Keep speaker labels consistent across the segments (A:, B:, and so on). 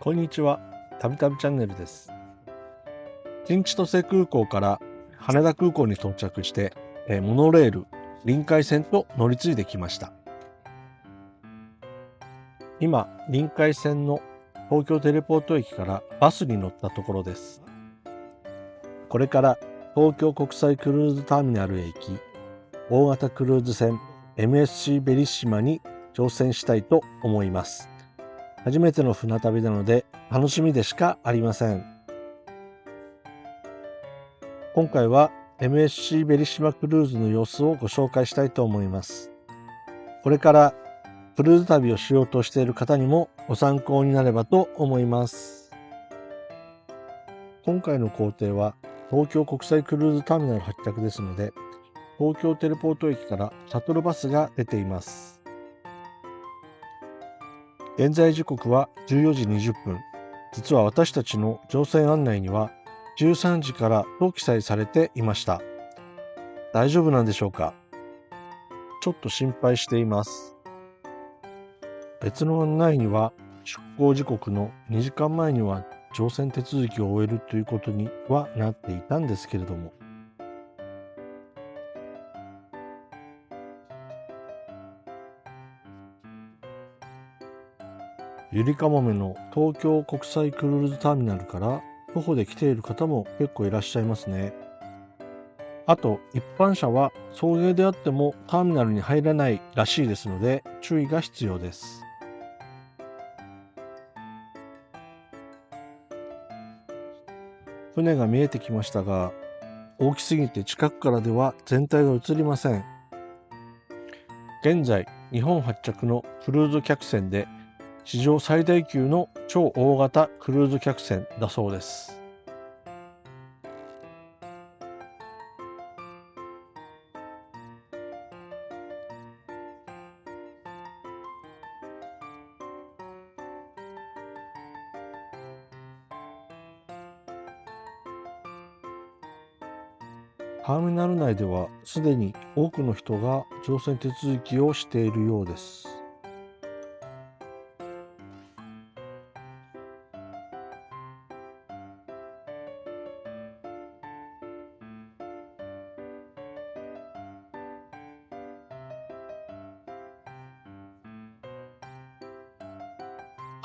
A: こんにちは、たびたびチャンネルです。新千歳空港から羽田空港に到着して、モノレール臨海線と乗り継いできました。今、臨海線の東京テレポート駅からバスに乗ったところです。これから東京国際クルーズターミナルへ行き、大型クルーズ船 MSC ベリッシマに乗船したいと思います。初めての船旅なので楽しみでしかありません。今回は MSC ベリッシマクルーズの様子をご紹介したいと思います。これからクルーズ旅をしようとしている方にもご参考になればと思います。今回の行程は東京国際クルーズターミナル発着ですので、東京テレポート駅からシャトルバスが出ています。現在時刻は14時20分。実は私たちの乗船案内には13時からと記載されていました。大丈夫なんでしょうか？ちょっと心配しています。別の案内には出港時刻の2時間前には乗船手続きを終えるということにはなっていたんですけれども、ゆりかもめの東京国際クルーズターミナルから徒歩で来ている方も結構いらっしゃいますね。あと一般車は送迎であってもターミナルに入らないらしいですので注意が必要です。船が見えてきましたが、大きすぎて近くからでは全体が映りません。現在日本発着のクルーズ客船で史上最大級の超大型クルーズ客船だそうです。ターミナル内ではすでに多くの人が乗船手続きをしているようです。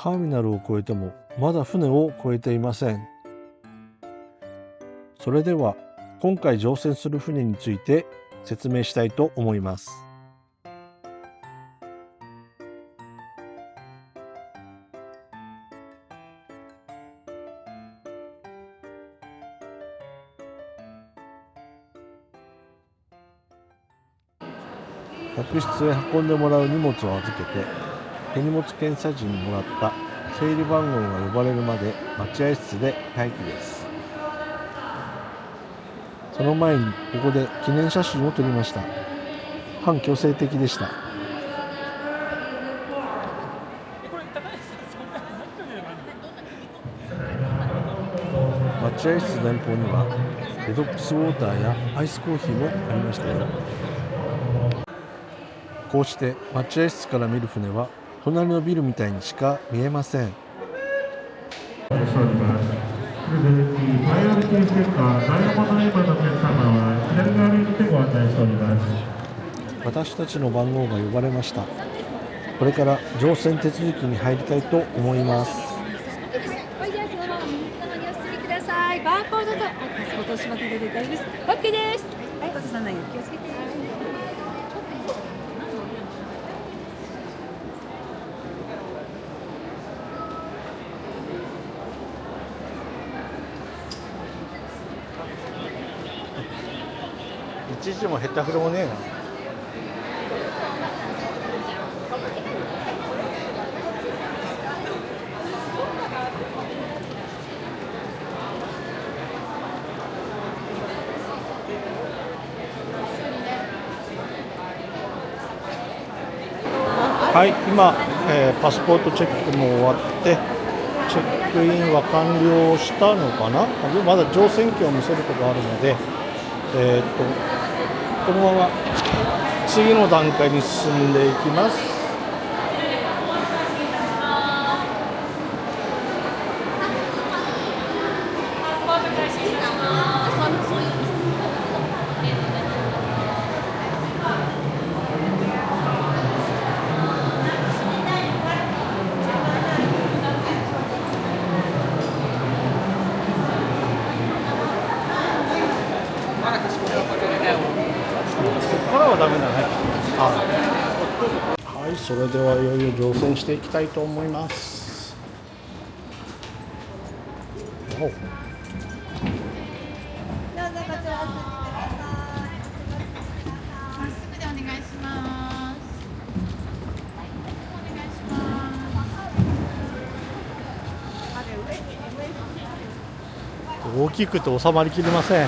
A: ターミナルを越えてもまだ船を越えていません。それでは今回乗船する船について説明したいと思います。客室へ運んでもらう荷物を預けて、手荷物検査時にもらった整理番号が呼ばれるまで待合室で待機です。その前にここで記念写真を撮りました。半強制的でした。待合室前方にはデトックスウォーターやアイスコーヒーもありましたよ。こうして待合室から見る船は隣のビルみたいにしか見えません。私たちの番号が呼ばれました。これから乗船手続きに入りたいと思います。
B: バーコードとパスポートをしまっていただいて大丈夫です。OK です。はい、落とさないように気をつけて。
A: 一時もへったくれもねえな。はい、今、パスポートチェックも終わってチェックインは完了したのかな。まだ乗船機を見せるところあるので、このまま次の段階に進んでいきます。
C: はダメだね。はい、それではいよいよ乗船していきたいと思います。お
D: どうぞこちらお進みください。まっすぐでお願いします。お願いします。
C: 大きくて収まりきりません。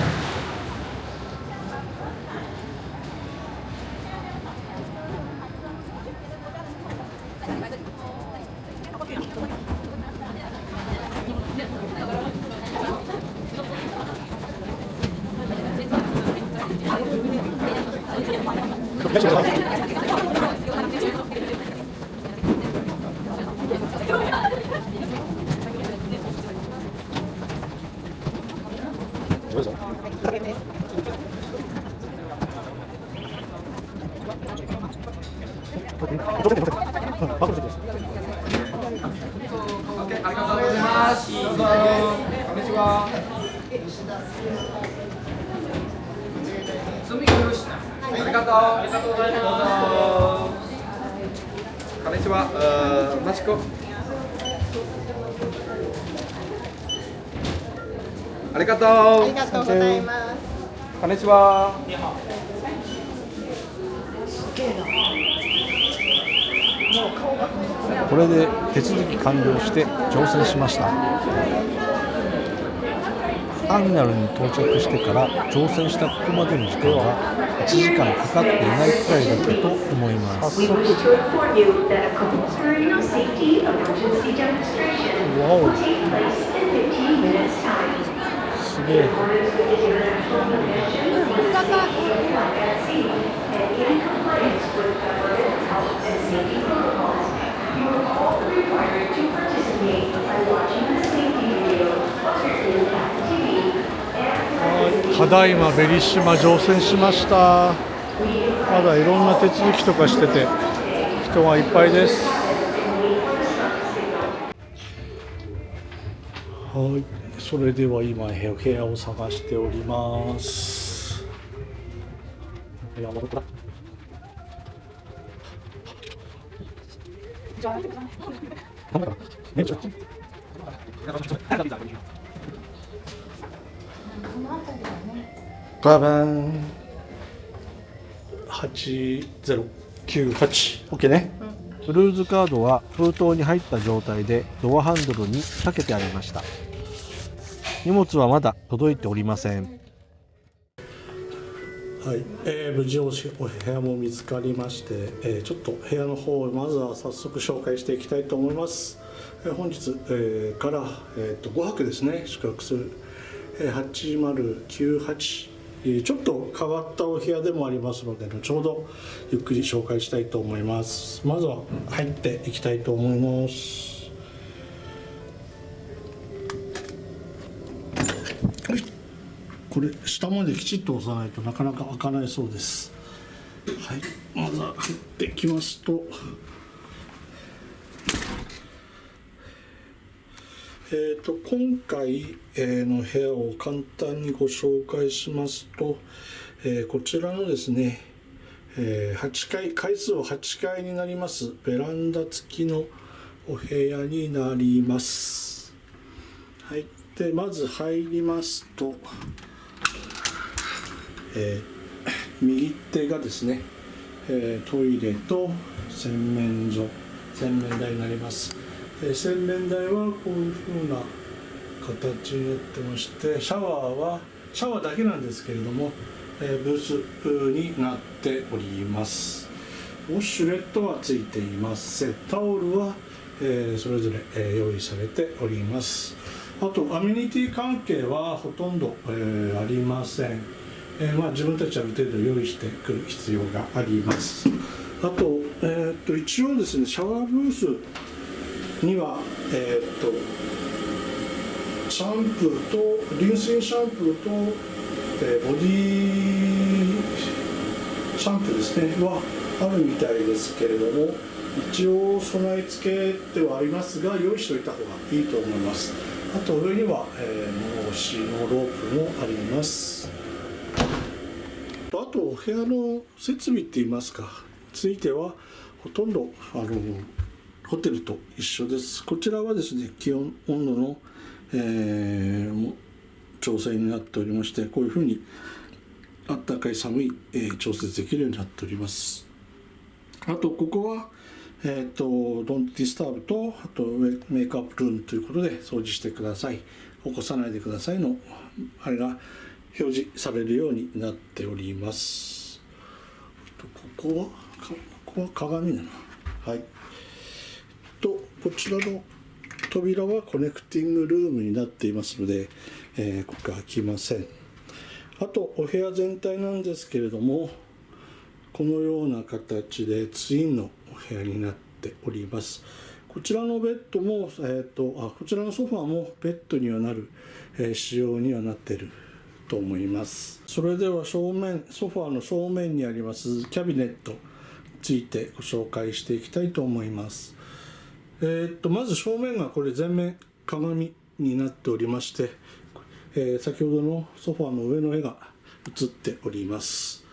E: マチコ。ありがとう。
D: ありがとうございます。
E: こんにちは。
A: これで手続き完了して乗船しました。ターミナルに到着してから乗船したここまでの時間は1時間かかっていないくらいだったと思います。
C: わお、すげえ。ただいまベリッシマ乗船しました。まだいろんな手続きとかしてて人がいっぱいです。はい、それでは今部屋を探しております。部屋のどこだ。ババン8098 OK ね。
A: クルーズカードは封筒に入った状態でドアハンドルにかけてありました。荷物はまだ届いておりません。
C: はい、無事お部屋も見つかりまして、ちょっと部屋の方をまずは早速紹介していきたいと思います。本日、から、5泊ですね宿泊する、8098、ちょっと変わったお部屋でもありますので後ほどゆっくり紹介したいと思います。まずは入っていきたいと思います。これ下まできちっと押さないとなかなか開かないそうです。はい、まずは入ってきますと、今回の部屋を簡単にご紹介しますと、こちらのですね、8階、階数は8階になりますベランダ付きのお部屋になります。はい、でまず入りますと、右手がですね、トイレと洗面台になります。洗面台はこういう風な形になってまして、シャワーだけなんですけれども、ブースになっております。ウォッシュレットはついていません。タオルは、それぞれ、用意されております。あとアメニティ関係はほとんど、ありません。自分たちはある程度用意してくる必要があります。あと、一応ですね、シャワーブースには、シャンプーと流水シャンプーと、ボディシャンプーですねはあるみたいですけれども、一応備え付けではありますが用意しておいた方がいいと思います。あと上には、物干しのロープもあります。ああとお部屋の設備って言いますかついてはほとんどホテルと一緒です。こちらはですね気温温度の、調整になっておりまして、こういうふうにあったかい寒い、調節できるようになっております。あとここはドンティスターブとあとメイクアップルームということで掃除してください、起こさないでくださいのあれが表示されるようになっております。ここは鏡だな。はい。こちらの扉はコネクティングルームになっていますので、ここ開きません。あとお部屋全体なんですけれども、このような形でツインのお部屋になっております。こちらのベッドも、こちらのソファーもベッドにはなる、仕様にはなっていると思います。それではソファーの正面にありますキャビネットについてご紹介していきたいと思います。まず正面がこれ全面鏡になっておりまして、先ほどのソファーの上の絵が映っております。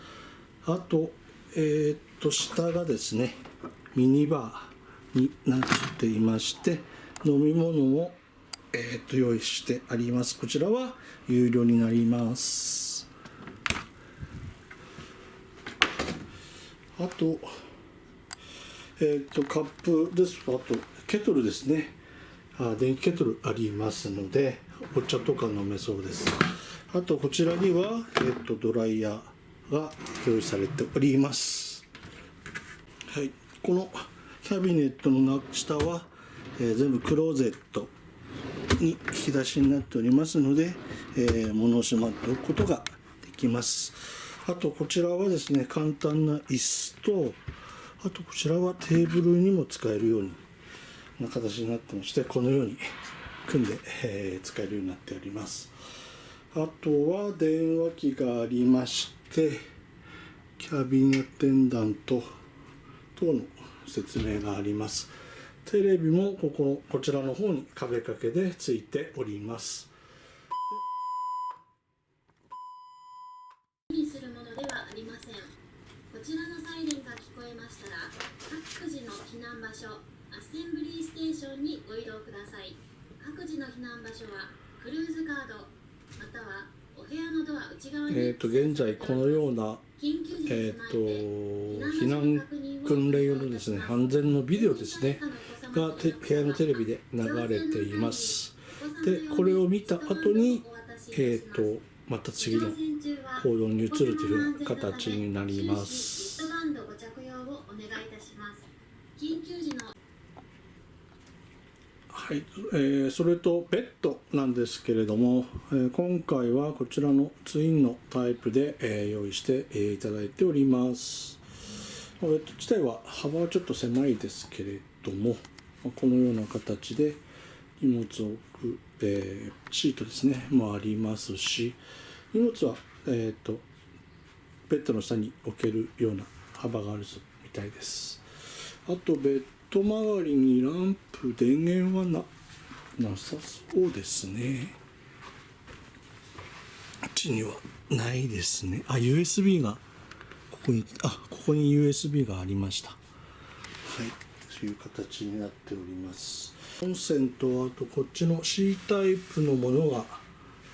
C: あと、下がですねミニバーになっていまして、飲み物も、用意してあります。こちらは有料になります。あと、カップです。あとケトルですね。電気ケトルありますのでお茶とか飲めそうです。あとこちらには、ドライヤーが用意されております。はい、このキャビネットの下は、全部クローゼットに引き出しになっておりますので、物をしまっておくことができます。あとこちらはですね簡単な椅子と、あとこちらはテーブルにも使えるような形になってまして、このように組んで、使えるようになっております。あとは電話機がありまして、キャビンアテンダント等の説明があります。テレビもこちらの方に壁掛けでついております。
F: にするものではありません。こちらのサイレンが聞こえましたら、各自の避難場所、アッセンブリーステーションにご移動ください。各自の避難場所はクルーズカードまたはお部屋のドア内側に
C: 現在このような避難訓練用のですね安全のビデオですねが部屋のテレビで流れています。でこれを見た後にまた次の行動に移るというような形になります。
F: リストバンドご着用をお願いいたします。緊急時の
C: はい、それとベッドなんですけれども、今回はこちらのツインのタイプで、用意していただいております。ベッド自体は幅はちょっと狭いですけれども、このような形で荷物を置く、シートですねもありますし、荷物は、ベッドの下に置けるような幅があるみたいです。あとベッド周りにランプ電源はなさそうですね。こっちにはないですね。USB がここにUSB がありました。はい、そういう形になっております。コンセントはあとこっちの C タイプのものが、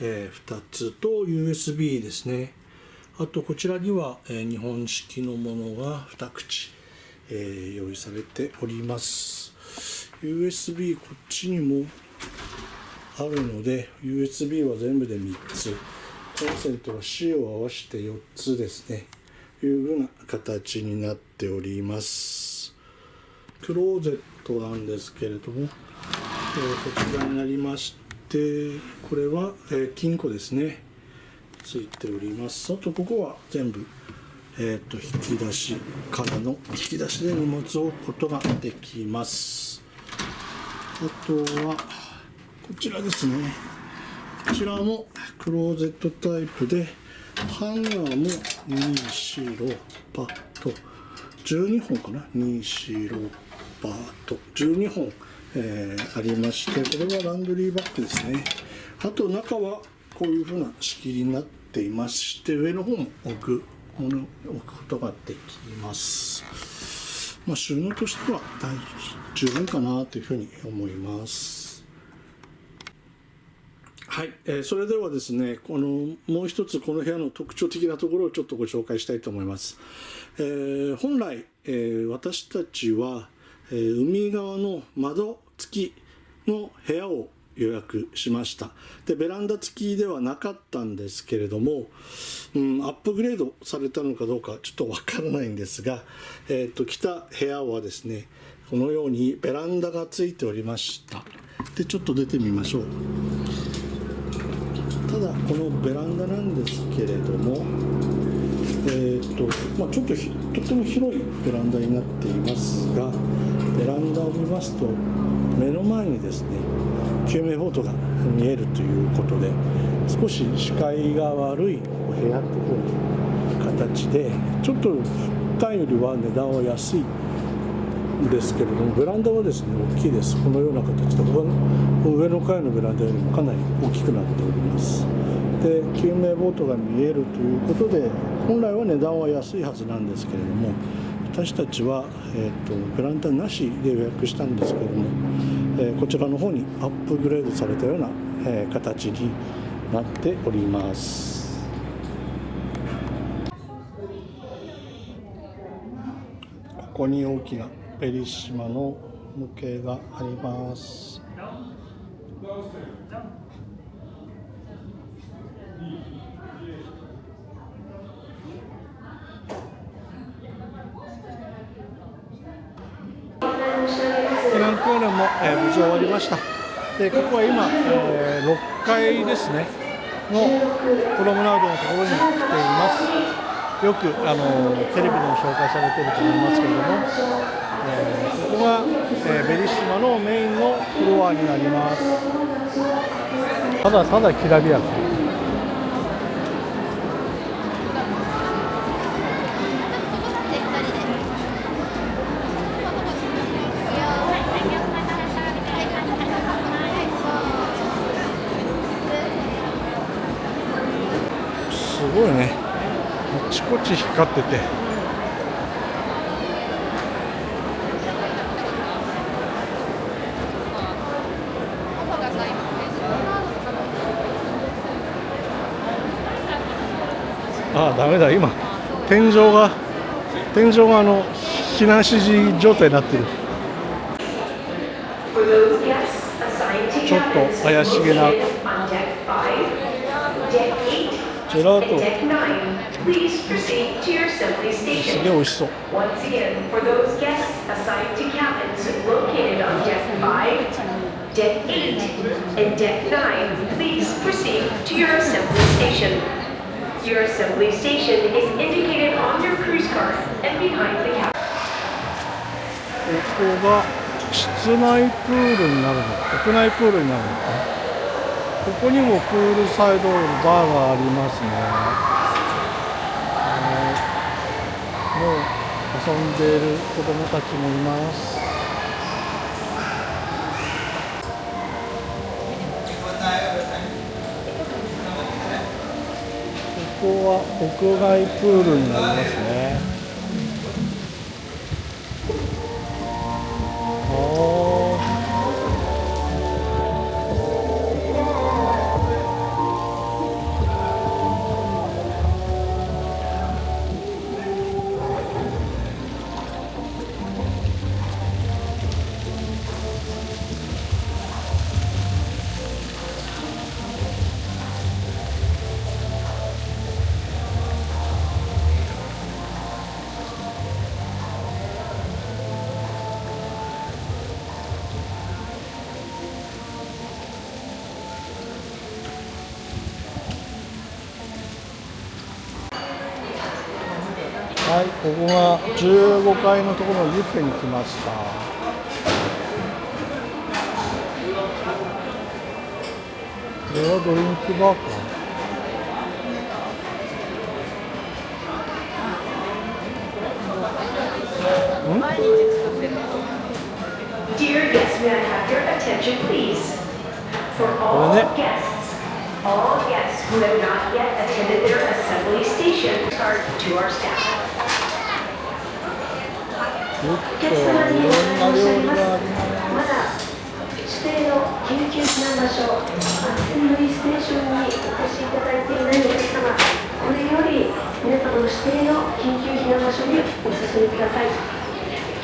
C: 2つと USB ですね。あとこちらには、日本式のものが2口、用意されております。 USB こっちにもあるので USB は全部で3つ、コンセントは C を合わせて4つですね、いうふうな形になっております。クローゼットなんですけれども、こちらになりまして、これは、金庫ですねついております。あとここは全部引き出しからの引き出しで荷物を置くことができます。あとはこちらですね。こちらもクローゼットタイプでハンガーも2、4、6パッと12本かな、2、4、6パッと12本、ありまして、これはランドリーバッグですね。あと中はこういうふうな仕切りになっていまして、上の方も置くものを置くことができます。収納としては十分かなというふうに思います。はい、それではですね、もう一つこの部屋の特徴的なところをちょっとご紹介したいと思います。本来、私たちは、海側の窓付きの部屋を予約しました。でベランダ付きではなかったんですけれども、アップグレードされたのかどうかちょっとわからないんですが、来た部屋はですね、このようにベランダがついておりました。でちょっと出てみましょう。ただこのベランダなんですけれども、ちょっととても広いベランダになっていますが、ベランダを見ますと目の前にですね、救命ボートが見えるということで、少し視界が悪いお部屋という形で、ちょっと普段よりは値段は安いんですけれども、ベランダはですね大きいです。このような形で上の階のベランダよりもかなり大きくなっております。で救命ボートが見えるということで、本来は値段は安いはずなんですけれども、私たちは、ベランダなしで予約したんですけれども、こちらの方にアップグレードされたような、形になっております。ここに大きなベリッシマの模型があります。避難訓練も、無事終わりました。でここは今、6階ですねのプロムナードのところに来ています。よくテレビでも紹介されていると思いますけれども、ここが、ベリッシマのメインのフロアになります。ただただきらびやか。すごいね、あちこち光ってて、ダメだ、今天井が避難指示状態になってる。ちょっと怪しげなジェラート、すげえ美味しそう。
G: Your assembly station is indicated on your cruise card and behind the cabin.
C: ここが室内プールになるのか、屋内プールになるのか。ここにもプールサイドバーがありますね。もう遊んでいる子どもたちもいます。ここは屋外プールになりますね。はい、ここが15階のところのビュッフェに来ました。これはドリンクバーか。
G: Dear guests, may I have your attention, please? For all guests, All guests who have not yet attended their assembly station card to our staff. お客様にお申し上げます。まだ指定の緊急避難場所、アッセンブリーステーションにお越しいただいていないお客様、これより皆様の指定の緊急避難場所にお進みください。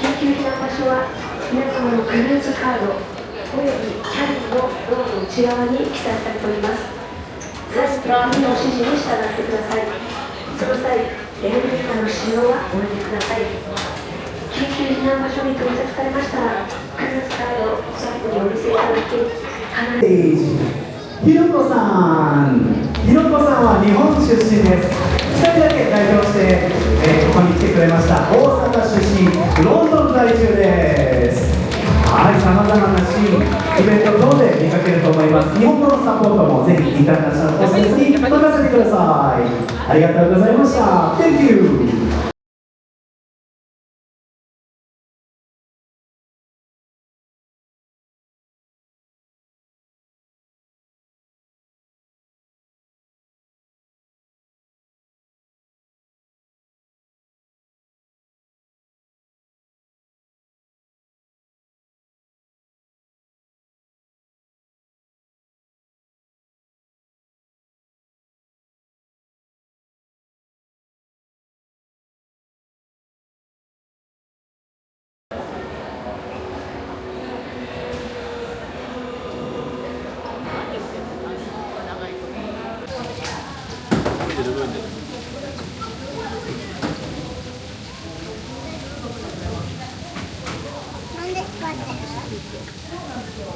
G: 緊急避難場所は皆様のクルーズカードおよびキャビンのドアの内側に記載されております。サインの指示に従ってください。その際、エレベーターの使用はおやめください。緊急避難場所に到着されましたら、クルーズカードをスタッフにお見せいただき、必ず
H: ひろこさんは日本出身です。2人だけ代表して、ここに来てくれました。大阪出身、ロンドン在住です。はい、さまざまなシーン、イベント等で見かけると思います。日本語のサポートもぜひインターナショナルホステスに任せてください。ありがとうございました。Thank you。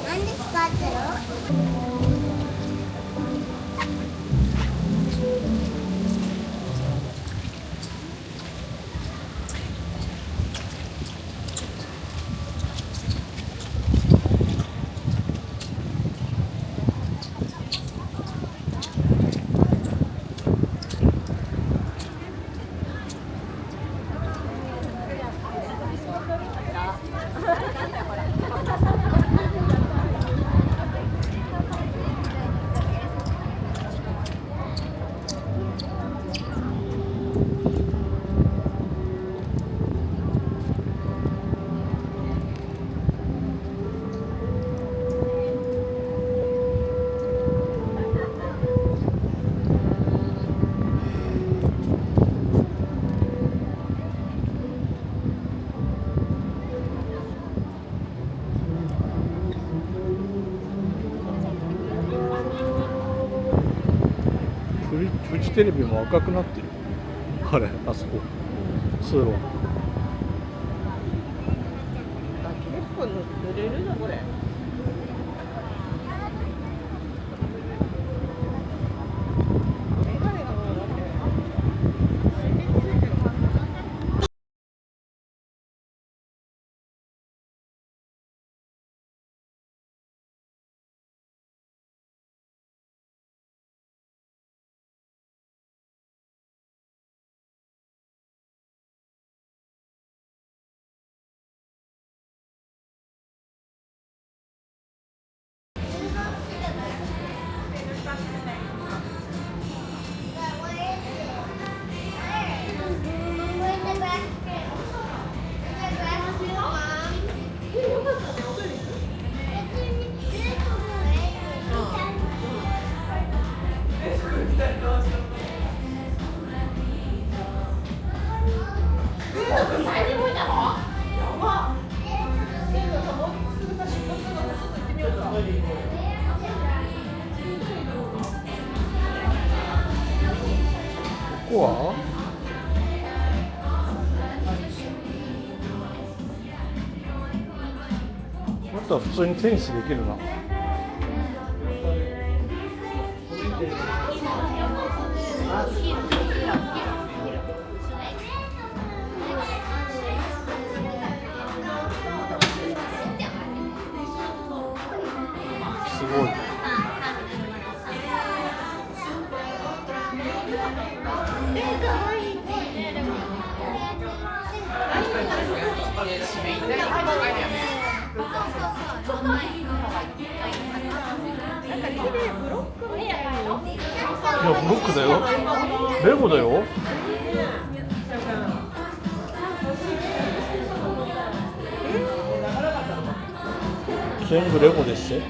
I: なんで使ってる？
A: フジテレビも赤くなってる。あれ、あそこ通路。
J: 結構濡れるなこれ。
A: ここはあとは普通にテニスできるな。すごい。
J: ブロックみたいなの
A: やブロックだよ。レゴだよ。全部レゴですよ。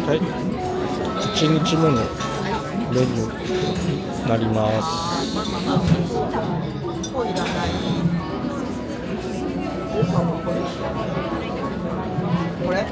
A: はい、1日目のメニューになります。
J: これ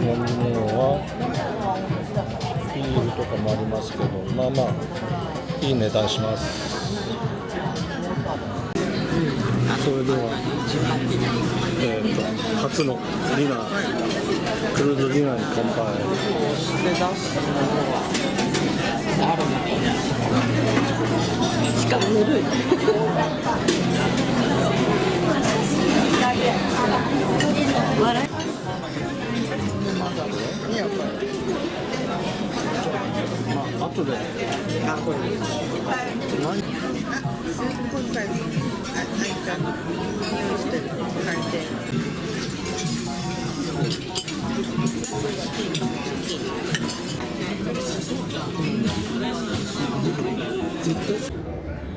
A: 飲み物はビールとかもありますけど、まあまあいい値段します。それでは、初のディナー、クルーズディナーに乾杯。
J: しかもぬるい。
A: まあ後で。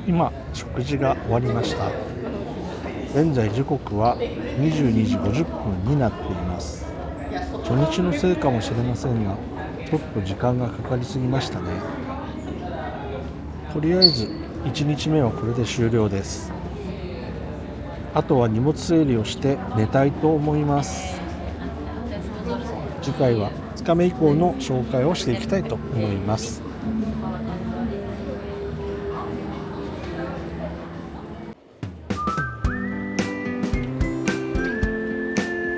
A: 今食事が終わりました。現在時刻は22時50分になっています。初日のせいかもしれませんが、ちょっと時間がかかりすぎましたね。とりあえず1日目はこれで終了です。あとは荷物整理をして寝たいと思います。次回は2日目以降の紹介をしていきたいと思います。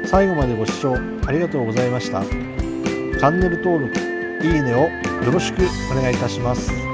A: 最後までご視聴ありがとうございました。チャンネル登録、いいねをよろしくお願いいたします。